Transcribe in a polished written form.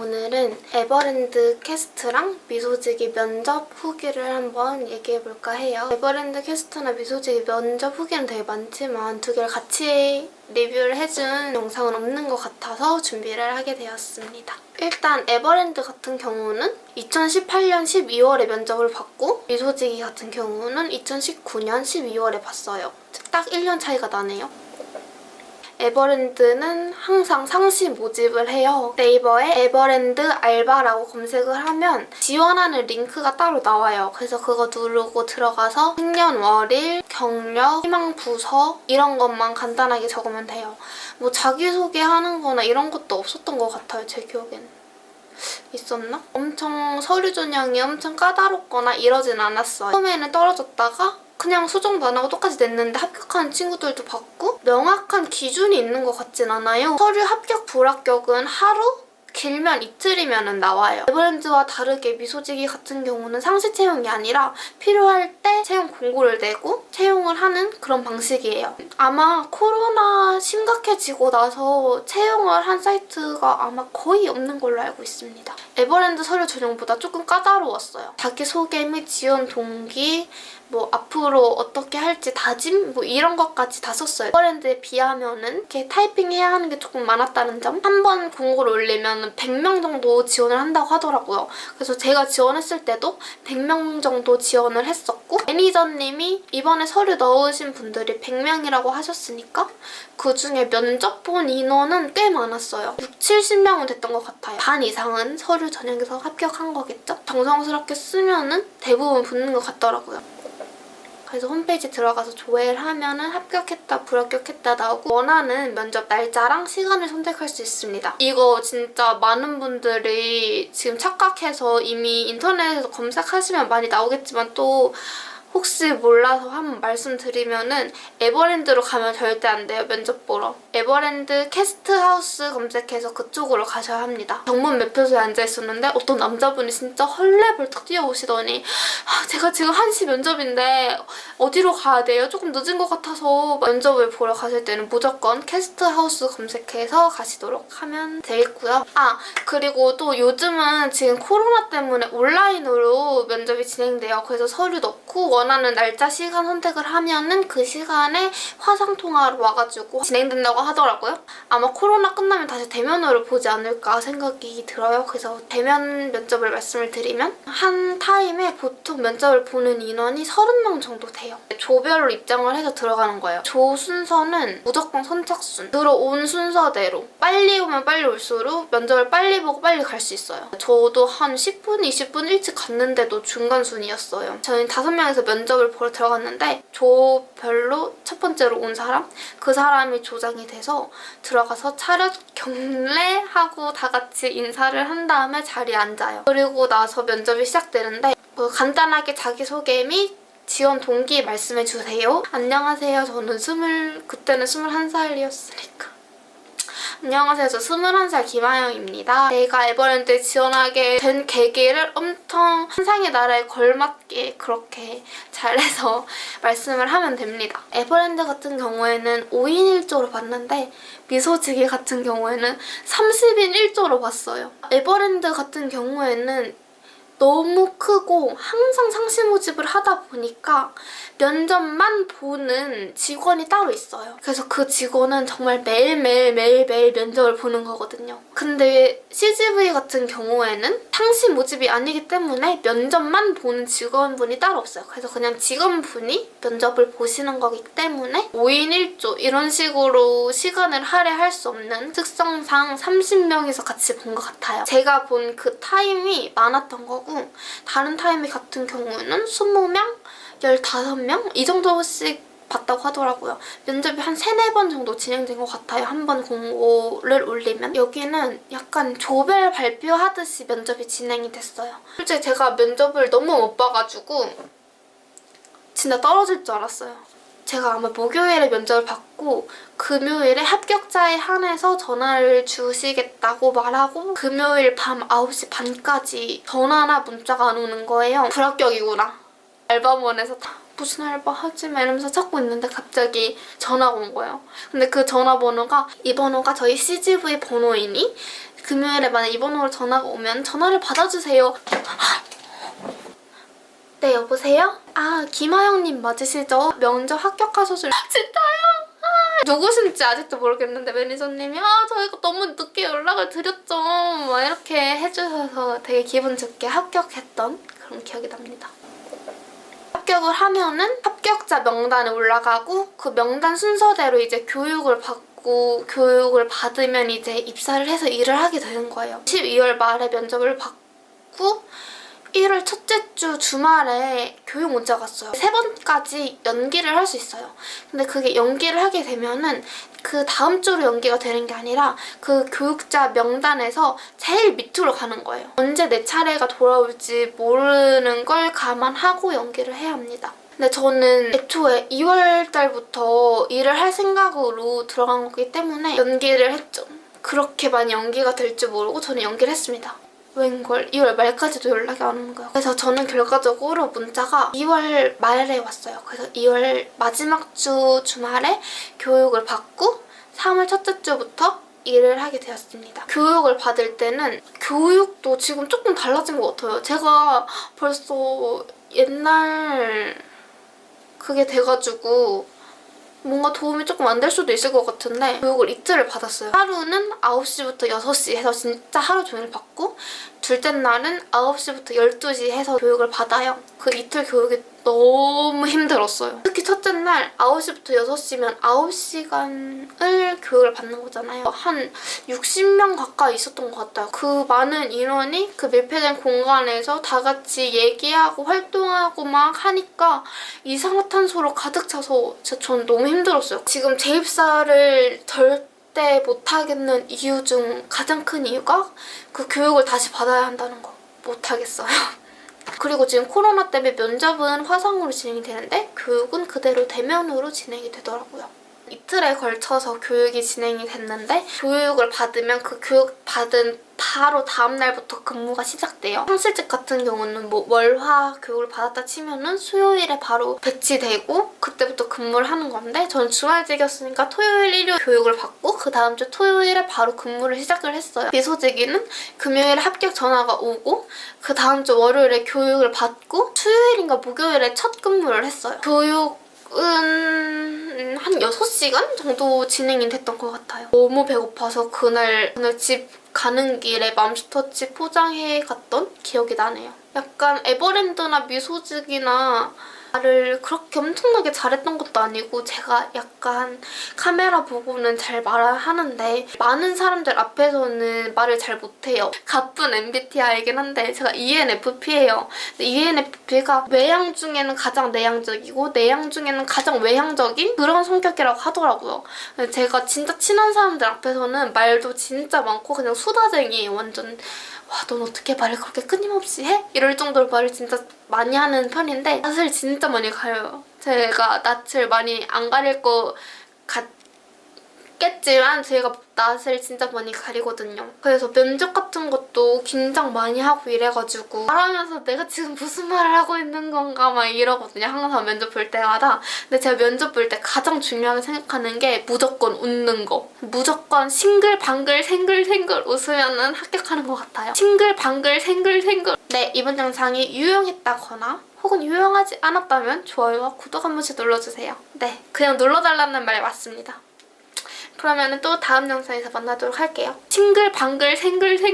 오늘은 에버랜드 캐스트랑 미소지기 면접 후기를 한번 얘기해볼까 해요. 에버랜드 캐스트나 미소지기 면접 후기는 되게 많지만 두 개를 같이 리뷰를 해준 영상은 없는 것 같아서 준비를 하게 되었습니다. 일단 에버랜드 같은 경우는 2018년 12월에 면접을 봤고 미소지기 같은 경우는 2019년 12월에 봤어요. 딱 1년 차이가 나네요. 에버랜드는 항상 상시 모집을 해요. 네이버에 에버랜드 알바라고 검색을 하면 지원하는 링크가 따로 나와요. 그래서 그거 누르고 들어가서 생년월일, 경력, 희망 부서 이런 것만 간단하게 적으면 돼요. 뭐 자기소개하는 거나 이런 것도 없었던 것 같아요, 제 기억엔. 있었나? 엄청 서류 전형이 엄청 까다롭거나 이러진 않았어요. 처음에는 떨어졌다가 그냥 수정도 안 하고 똑같이 냈는데 합격하는 친구들도 봤고 명확한 기준이 있는 것 같진 않아요. 서류 합격, 불합격은 하루? 길면 이틀이면 나와요. 에버랜드와 다르게 미소지기 같은 경우는 상시 채용이 아니라 필요할 때 채용 공고를 내고 채용을 하는 그런 방식이에요. 아마 코로나 심각해지고 나서 채용을 한 사이트가 아마 거의 없는 걸로 알고 있습니다. 에버랜드 서류 전형보다 조금 까다로웠어요. 자기소개 및 지원 동기, 뭐 앞으로 어떻게 할지 다짐 뭐 이런 것까지 다 썼어요. 에버랜드에 비하면은 이렇게 타이핑해야 하는 게 조금 많았다는 점. 한 번 공고를 올리면 100명 정도 지원을 한다고 하더라고요. 그래서 제가 지원했을 때도 100명 정도 지원을 했었고 매니저님이 이번에 서류 넣으신 분들이 100명이라고 하셨으니까 그중에 면접 본 인원은 꽤 많았어요. 60~70명은 됐던 것 같아요. 반 이상은 서류 전형에서 합격한 거겠죠? 정성스럽게 쓰면은 대부분 붙는 것 같더라고요. 그래서 홈페이지 들어가서 조회를 하면은 합격했다, 불합격했다 나오고 원하는 면접 날짜랑 시간을 선택할 수 있습니다. 이거 진짜 많은 분들이 지금 착각해서 이미 인터넷에서 검색하시면 많이 나오겠지만 또 혹시 몰라서 한번 말씀드리면은 에버랜드로 가면 절대 안 돼요, 면접 보러. 에버랜드 캐스트하우스 검색해서 그쪽으로 가셔야 합니다. 정문 매표소에 앉아있었는데 어떤 남자분이 진짜 헐레벌떡 뛰어오시더니 제가 지금 1시 면접인데 어디로 가야 돼요? 조금 늦은 것 같아서 면접을 보러 가실 때는 무조건 캐스트하우스 검색해서 가시도록 하면 되겠고요. 그리고 또 요즘은 지금 코로나 때문에 온라인으로 면접이 진행돼요. 그래서 서류 넣고 원하는 날짜, 시간 선택을 하면은 그 시간에 화상통화로 와가지고 진행된다고 하더라고요. 아마 코로나 끝나면 다시 대면으로 보지 않을까 생각이 들어요. 그래서 대면 면접을 말씀을 드리면 한 타임에 보통 면접을 보는 인원이 30명 정도 돼요. 조별로 입장을 해서 들어가는 거예요. 조 순서는 무조건 선착순. 들어온 순서대로. 빨리 오면 빨리 올수록 면접을 빨리 보고 빨리 갈 수 있어요. 저도 한 10분, 20분 일찍 갔는데도 중간순이었어요. 저희는 5명에서 면접을 보러 들어갔는데 조별로 첫 번째로 온 사람, 그 사람이 조장이 돼서 들어가서 차렷 경례하고 다 같이 인사를 한 다음에 자리에 앉아요. 그리고 나서 면접이 시작되는데 간단하게 자기소개 및 지원 동기 말씀해주세요. 안녕하세요. 저는 그때는 21살이었으니까. 안녕하세요. 저 21살 김하영입니다. 제가 에버랜드에 지원하게 된 계기를 엄청 환상의 나라에 걸맞게 그렇게 잘해서 말씀을 하면 됩니다. 에버랜드 같은 경우에는 5인 1조로 봤는데 미소지기 같은 경우에는 30인 1조로 봤어요. 에버랜드 같은 경우에는 너무 크고 항상 상시 모집을 하다 보니까 면접만 보는 직원이 따로 있어요. 그래서 그 직원은 정말 매일 면접을 보는 거거든요. 근데 CGV 같은 경우에는 상시 모집이 아니기 때문에 면접만 보는 직원분이 따로 없어요. 그래서 그냥 직원분이 면접을 보시는 거기 때문에 5인 1조 이런 식으로 시간을 할애할 수 없는 특성상 30명이서 같이 본 것 같아요. 제가 본 그 타임이 많았던 거고 다른 타이밍 같은 경우에는 20명? 15명? 이 정도씩 봤다고 하더라고요. 면접이 한 3~4번 정도 진행된 것 같아요. 한 번 공고를 올리면. 여기는 약간 조별 발표하듯이 면접이 진행이 됐어요. 솔직히 제가 면접을 너무 못 봐가지고 진짜 떨어질 줄 알았어요. 제가 아마 목요일에 면접을 받고 금요일에 합격자에 한해서 전화를 주시겠다고 말하고 금요일 밤 9시 반까지 전화나 문자가 안 오는 거예요. 불합격이구나. 알바몬에서 무슨 알바 하지? 막 이러면서 찾고 있는데 갑자기 전화가 온 거예요. 근데 그 전화번호가 이 번호가 저희 CGV 번호이니 금요일에 만약 이 번호로 전화가 오면 전화를 받아주세요. 네, 여보세요? 아, 김하영님 맞으시죠? 면접 합격하셔서 진짜요? 누구신지 아직도 모르겠는데 매니저님이 저희가 너무 늦게 연락을 드렸죠. 막 이렇게 해주셔서 되게 기분 좋게 합격했던 그런 기억이 납니다. 합격을 하면은 합격자 명단에 올라가고 그 명단 순서대로 이제 교육을 받으면 이제 입사를 해서 일을 하게 되는 거예요. 12월 말에 면접을 받고 1월 첫째 주 주말에 교육 문자가 왔어요. 3번까지 연기를 할 수 있어요. 근데 그게 연기를 하게 되면은 그 다음 주로 연기가 되는 게 아니라 그 교육자 명단에서 제일 밑으로 가는 거예요. 언제 내 차례가 돌아올지 모르는 걸 감안하고 연기를 해야 합니다. 근데 저는 애초에 2월 달부터 일을 할 생각으로 들어간 거기 때문에 연기를 했죠. 그렇게 많이 연기가 될 줄 모르고 저는 연기를 했습니다. 웬걸 2월 말까지도 연락이 안 오는 거예요. 그래서 저는 결과적으로 문자가 2월 말에 왔어요. 그래서 2월 마지막 주 주말에 교육을 받고 3월 첫째 주부터 일을 하게 되었습니다. 교육을 받을 때는 교육도 지금 조금 달라진 것 같아요. 제가 벌써 옛날 그게 돼가지고 뭔가 도움이 조금 안 될 수도 있을 것 같은데 교육을 이틀을 받았어요. 하루는 9시부터 6시 해서 진짜 하루 종일 받고 둘째 날은 9시부터 12시 해서 교육을 받아요. 그 이틀 교육이 너무 힘들었어요. 특히 첫째 날 9시부터 6시면 9시간을 교육을 받는 거잖아요. 한 60명 가까이 있었던 것 같아요. 그 많은 인원이 그 밀폐된 공간에서 다 같이 얘기하고 활동하고 막 하니까 이산화탄소로 가득 차서 진짜 전 너무 힘들었어요. 지금 재입사를 절대 못하겠는 이유 중 가장 큰 이유가 그 교육을 다시 받아야 한다는 거. 못하겠어요. 그리고 지금 코로나 때문에 면접은 화상으로 진행이 되는데 교육은 그대로 대면으로 진행이 되더라고요. 이틀에 걸쳐서 교육이 진행이 됐는데 교육을 받으면 그 교육 받은 바로 다음 날부터 근무가 시작돼요. 상실직 같은 경우는 뭐 월화 교육을 받았다 치면은 수요일에 바로 배치되고 그때부터 근무를 하는 건데 저는 주말직이었으니까 토요일, 일요일 교육을 받고 그 다음 주 토요일에 바로 근무를 시작을 했어요. 미소직이는 금요일에 합격 전화가 오고 그 다음 주 월요일에 교육을 받고 수요일인가 목요일에 첫 근무를 했어요. 교육은 한 6시간 정도 진행이 됐던 것 같아요. 너무 배고파서 그날 집 가는 길에 맘스터치 포장해 갔던 기억이 나네요. 약간 에버랜드나 미소직이나 말을 그렇게 엄청나게 잘했던 것도 아니고 제가 약간 카메라 보고는 잘 말하는데 많은 사람들 앞에서는 말을 잘 못해요. 가쁜 MBTI이긴 한데 제가 ENFP예요. ENFP가 외향 중에는 가장 내향적이고 내향 중에는 가장 외향적인 그런 성격이라고 하더라고요. 제가 진짜 친한 사람들 앞에서는 말도 진짜 많고 그냥 수다쟁이에요. 완전 와, 넌 어떻게 말을 그렇게 끊임없이 해? 이럴 정도로 말을 진짜 많이 하는 편인데 낯을 진짜 많이 가려요. 제가 낯을 많이 안 가릴 것 같겠지만 제가 낯을 진짜 많이 가리거든요. 그래서 면접 같은 것도 긴장 많이 하고 이래가지고 말하면서 내가 지금 무슨 말을 하고 있는 건가 막 이러거든요. 항상 면접 볼 때마다. 근데 제가 면접 볼 때 가장 중요하게 생각하는 게 무조건 웃는 거. 무조건 싱글방글 생글생글 웃으면 합격하는 것 같아요. 싱글방글 생글생글. 네, 이번 영상이 유용했다거나 혹은 유용하지 않았다면 좋아요와 구독 한 번씩 눌러주세요. 네, 그냥 눌러달라는 말 맞습니다. 그러면 또 다음 영상에서 만나도록 할게요. 싱글방글 생글생글